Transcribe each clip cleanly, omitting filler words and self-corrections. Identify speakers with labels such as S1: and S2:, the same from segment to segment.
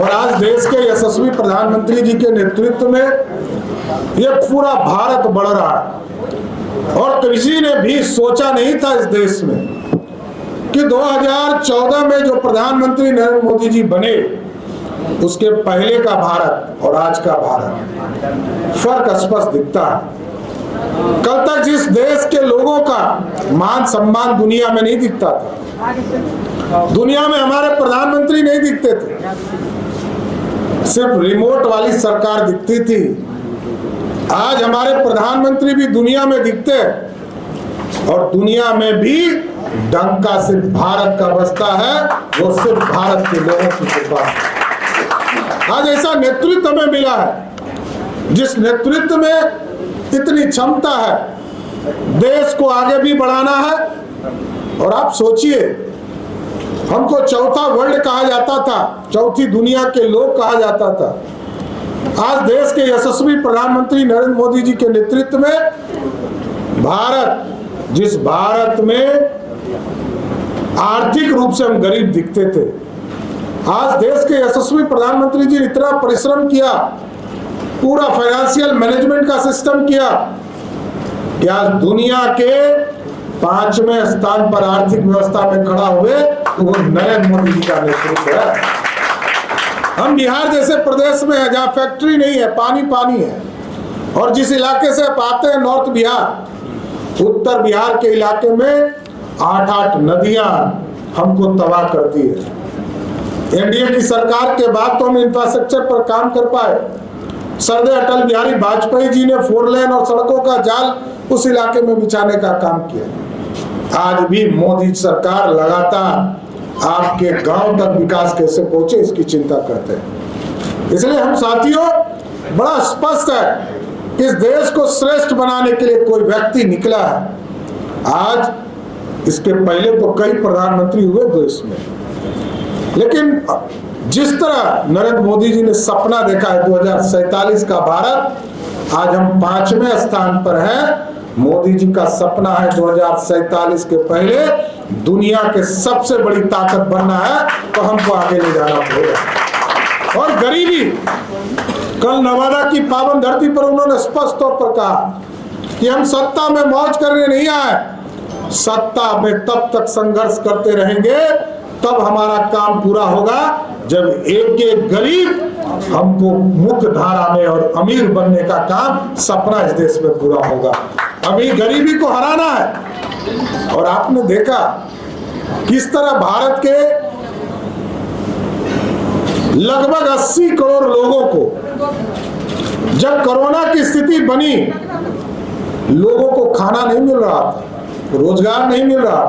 S1: और आज देश के यशस्वी प्रधानमंत्री जी के नेतृत्व में ये पूरा भारत बढ़ रहा है। और किसी ने भी सोचा नहीं था इस देश में कि 2014 में जो प्रधानमंत्री नरेंद्र मोदी जी बने, उसके पहले का भारत और आज का भारत फर्क स्पष्ट दिखता है। कल तक जिस देश के लोगों का मान सम्मान दुनिया में नहीं दिखता था, दुनिया में हमारे प्रधानमंत्री नहीं दिखते थे, सिर्फ रिमोट वाली सरकार दिखती थी। आज हमारे प्रधानमंत्री भी दुनिया में दिखते हैं और दुनिया में भी डंका सिर्फ भारत का बजता है, वो सिर्फ भारत के लोगों की कृपा है। आज ऐसा नेतृत्व हमें मिला है जिस नेतृत्व में इतनी क्षमता है, देश को आगे भी बढ़ाना है। और आप सोचिए, हमको चौथा वर्ल्ड कहा जाता था, चौथी दुनिया के लोग कहा जाता था। आज देश के यशस्वी प्रधानमंत्री नरेंद्र मोदी जी के नेतृत्व में भारत, जिस भारत में आर्थिक रूप से हम गरीब दिखते थे, आज देश के यशस्वी प्रधानमंत्री जी ने इतना परिश्रम किया, पूरा फाइनेंशियल मैनेजमेंट का सिस्टम किया कि आज दुनिया के 5वें स्थान पर आर्थिक व्यवस्था में खड़ा हुए, तो वो नरेंद्र मोदी जी का नेतृत्व है। हम बिहार जैसे प्रदेश में है जहाँ फैक्ट्री नहीं है, पानी पानी है, और जिस इलाके से आप आते हैं नॉर्थ बिहार, उत्तर बिहार के इलाके में 8-8 नदियां हमको तबाह करती है। एनडीए की सरकार के बाद तो हम इंफ्रास्ट्रक्चर पर काम कर पाए। सरदार अटल बिहारी वाजपेयी जी ने 4 लेन और सड़कों का जाल उस इलाके में बिछाने का काम किया। आज भी मोदी सरकार लगातार आपके गांव तक विकास कैसे पहुंचे, इसकी चिंता करते हैं। इसलिए हम साथियों, बड़ा स्पष्ट है कि इस देश को श्रेष्ठ बनाने के लिए कोई व्यक्ति निकला है। आज इसके पहले तो कई प्रधानमंत्री हुए देश में, लेकिन जिस तरह नरेंद्र मोदी जी ने सपना देखा है 2047 का भारत, आज हम 5वें स्थान पर हैं। मोदी जी का सपना है 2047 के पहले दुनिया के सबसे बड़ी ताकत बनना है, तो हमको आगे ले जाना पड़ेगा। और गरीबी, कल नवादा की पावन धरती पर उन्होंने स्पष्ट तौर पर कहा कि हम सत्ता में मौज करने नहीं आए, सत्ता में तब तक संघर्ष करते रहेंगे, तब हमारा काम पूरा होगा जब एक गरीब हमको मुख्य धारा में और अमीर बनने का काम, सपना इस देश में पूरा होगा। अभी गरीबी को हराना है। और आपने देखा किस तरह भारत के लगभग 80 करोड़ लोगों को जब कोरोना की स्थिति बनी, लोगों को खाना नहीं मिल रहा था, रोजगार नहीं मिल रहा।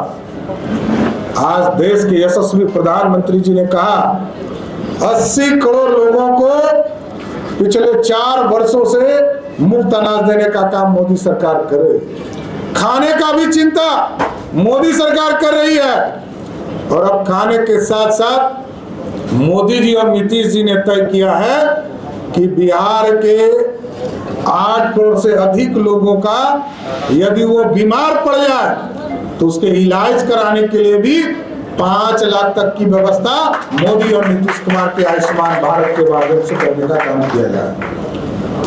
S1: आज देश के यशस्वी प्रधानमंत्री जी ने कहा 80 करोड़ लोगों को पिछले 4 वर्षों से मुफ्त अनाज देने का काम मोदी सरकार करे। खाने का भी चिंता मोदी सरकार कर रही है। और अब खाने के साथ साथ मोदी जी और नीतीश जी ने तय किया है कि बिहार के 8 करोड़ से अधिक लोगों का यदि वो बीमार पड़ जाए तो उसके इलाज कराने के लिए भी 5 लाख तक की व्यवस्था मोदी और नीतीश कुमार के आयुष्मान भारत के माध्यम से करने का काम किया जाए।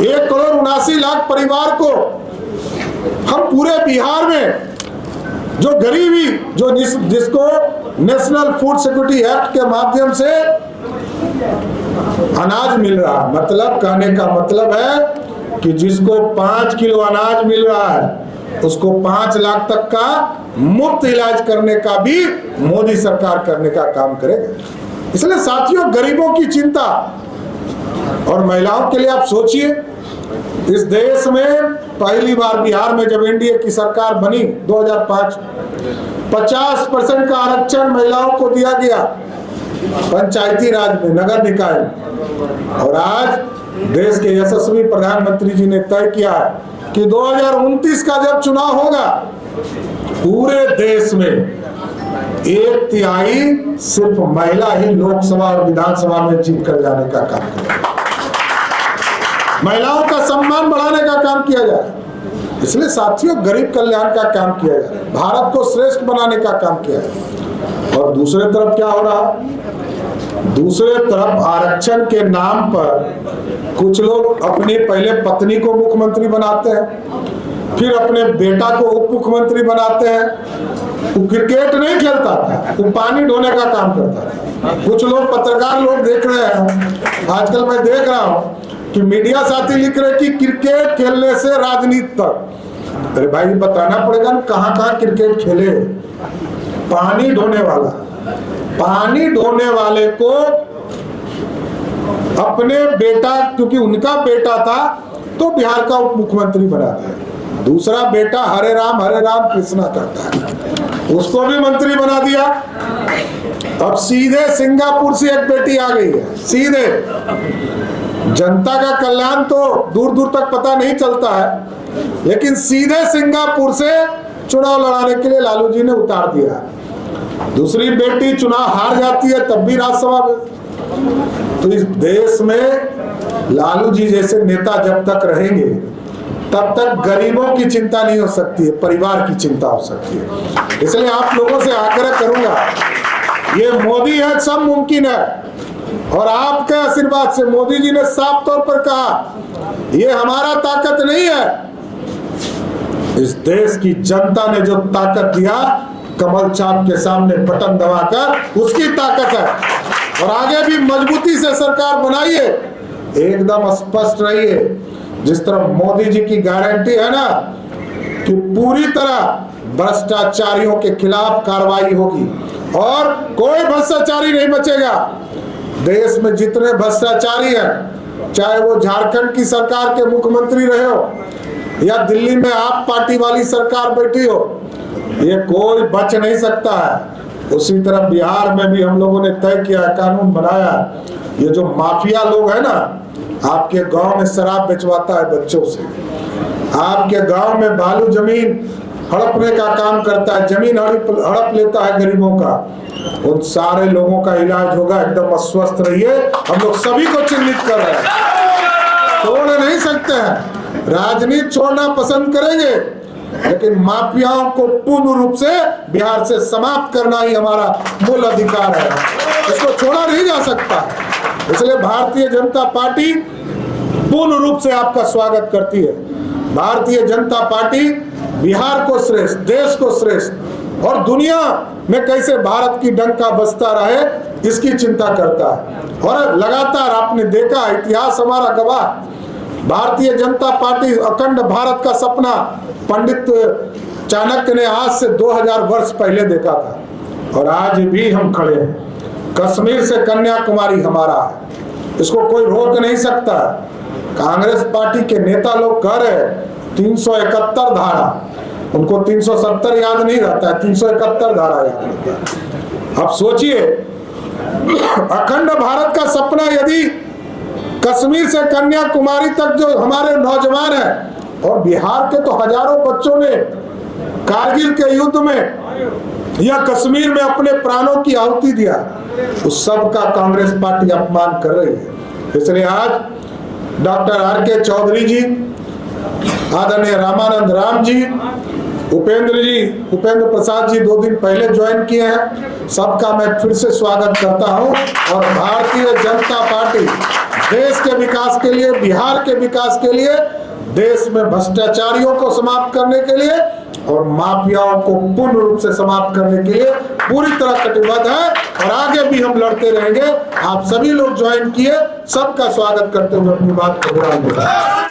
S1: 1 करोड़ 79 लाख परिवार को हम पूरे बिहार में जो गरीबी, जो जिसको नेशनल फूड सिक्योरिटी एक्ट के माध्यम से अनाज मिल रहा, मतलब कहने का मतलब है कि जिसको 5 किलो अनाज मिल रहा है उसको 5 लाख तक का मुफ्त इलाज करने का भी मोदी सरकार करने का काम करेगा। इसलिए साथियों, गरीबों की चिंता और महिलाओं के लिए आप सोचिए, इस देश में पहली बार बिहार में जब एनडीए की सरकार बनी 2005, 50% का आरक्षण महिलाओं को दिया गया पंचायती राज में, नगर निकाय में। और आज देश के यशस्वी प्रधानमंत्री जी ने तय किया है कि 2029 का जब चुनाव होगा, पूरे देश में 1/3 सिर्फ महिला ही लोकसभा और विधानसभा में जीत कर जाने का काम करेगी। महिलाओं का सम्मान बढ़ाने का काम किया जाए। इसलिए साथियों, गरीब कल्याण का काम किया जाए, भारत को श्रेष्ठ बनाने का काम किया जाए। और दूसरे तरफ क्या हो रहा, दूसरे तरफ आरक्षण के नाम पर कुछ लोग अपनी पहले पत्नी को मुख्यमंत्री बनाते हैं, फिर अपने बेटा को उप मुख्यमंत्री बनाते हैं। वो क्रिकेट नहीं खेलता था, वो पानी ढोने का काम करता था। कुछ लोग पत्रकार लोग देख रहे हैं, आजकल मैं देख रहा हूं कि मीडिया साथी लिख रहे कि क्रिकेट खेलने से राजनीति तक। अरे भाई बताना पड़ेगा ना कहां क्रिकेट खेले। पानी ढोने वाला, पानी ढोने वाले को अपने बेटा, क्योंकि उनका बेटा था तो बिहार का उप मुख्यमंत्री बना दिया। दूसरा बेटा हरे राम कृष्णा करता है, उसको भी मंत्री बना दिया। अब सीधे सिंगापुर से एक बेटी आ गई है, सीधे। जनता का कल्याण तो दूर दूर तक पता नहीं चलता है, लेकिन सीधे सिंगापुर से चुनाव लड़ाने के लिए लालू जी ने उतार दिया। दूसरी बेटी चुनाव हार जाती है तब भी राज्यसभा में। तो इस देश में लालू जी जैसे नेता जब तक रहेंगे तब तक गरीबों की चिंता नहीं हो सकती है, परिवार की चिंता हो सकती है। इसलिए आप लोगों से आग्रह करूंगा, ये मोदी है, सब मुमकिन है। और आपके आशीर्वाद से मोदी जी ने साफ तौर पर कहा ये हमारा ताकत नहीं है, इस देश की जनता ने जो ताकत दिया कमल छाप के सामने बटन दबाकर, उसकी ताकत है। और आगे भी मजबूती से सरकार बनाइए, एकदम स्पष्ट रहिए। जिस तरह मोदी जी की गारंटी है ना कि पूरी तरह भ्रष्टाचारियों के खिलाफ कार्रवाई होगी और कोई भ्रष्टाचारी नहीं बचेगा। देश में जितने भ्रष्टाचारी हैं, चाहे वो झारखंड की सरकार के मुख्यमंत्री रहे हो या दिल्ली में आप पार्टी वाली सरकार बैठी हो, ये कोई बच नहीं सकता है। उसी तरह बिहार में भी हम लोगों ने तय किया, कानून बनाया। ये जो माफिया लोग है ना, आपके गांव में शराब बेचवाता है बच्चों से, आपके गांव में बालू जमीन हड़पने का काम करता है, जमीन हड़प लेता है गरीबों का, उन सारे लोगों का इलाज होगा। एकदम स्वस्थ रहिए। हम लोग सभी को चिन्हित कर रहे हैं, छोड़ नहीं सकते हैं। राजनीति छोड़ना पसंद करेंगे, लेकिन माफियाओं को पूर्ण रूप से बिहार से समाप्त करना ही हमारा मूल अधिकार है, इसको छोड़ा नहीं जा सकता। इसलिए भारतीय जनता पार्टी पूर्ण रूप से आपका स्वागत करती है। भारतीय जनता पार्टी बिहार को श्रेष्ठ, देश को श्रेष्ठ और दुनिया में कैसे भारत की डंका बजता रहे इसकी चिंता करता है। और लगातार आपने देखा, इतिहास हमारा गवाह, भारतीय जनता पार्टी अखंड भारत का सपना पंडित चाणक्य ने आज से 2000 वर्ष पहले देखा था और आज भी हम खड़े हैं। कश्मीर से कन्याकुमारी हमारा है, इसको कोई रोक नहीं सकता। कांग्रेस पार्टी के नेता लोग कह रहे हैं 371 धारा, उनको 370 याद नहीं रहता है, 371 धारा याद रहता है। अब सोचिए, अखंड भारत का सपना यदि कश्मीर से कन्याकुमारी तक जो हमारे नौजवान हैं, और बिहार के तो हजारों बच्चों ने कारगिल के युद्ध में या कश्मीर में अपने प्राणों की आहुति दिया, उस सब का कांग्रेस पार्टी अपमान कर रही है। इसलिए आज डॉक्टर आर.के. चौधरी जी, आदरणीय रामानंद राम जी, उपेंद्र प्रसाद जी 2 दिन पहले ज्वाइन किए हैं, सबका मैं फिर से स्वागत करता हूं। और भारतीय जनता पार्टी देश के विकास के लिए, बिहार के विकास के लिए, देश में भ्रष्टाचारियों को समाप्त करने के लिए और माफियाओं को पूर्ण रूप से समाप्त करने के लिए पूरी तरह कटिबद्ध है और आगे भी हम लड़ते रहेंगे। आप सभी लोग ज्वाइन किए, सबका स्वागत करते हुए अपनी बात को विराम देता हूं।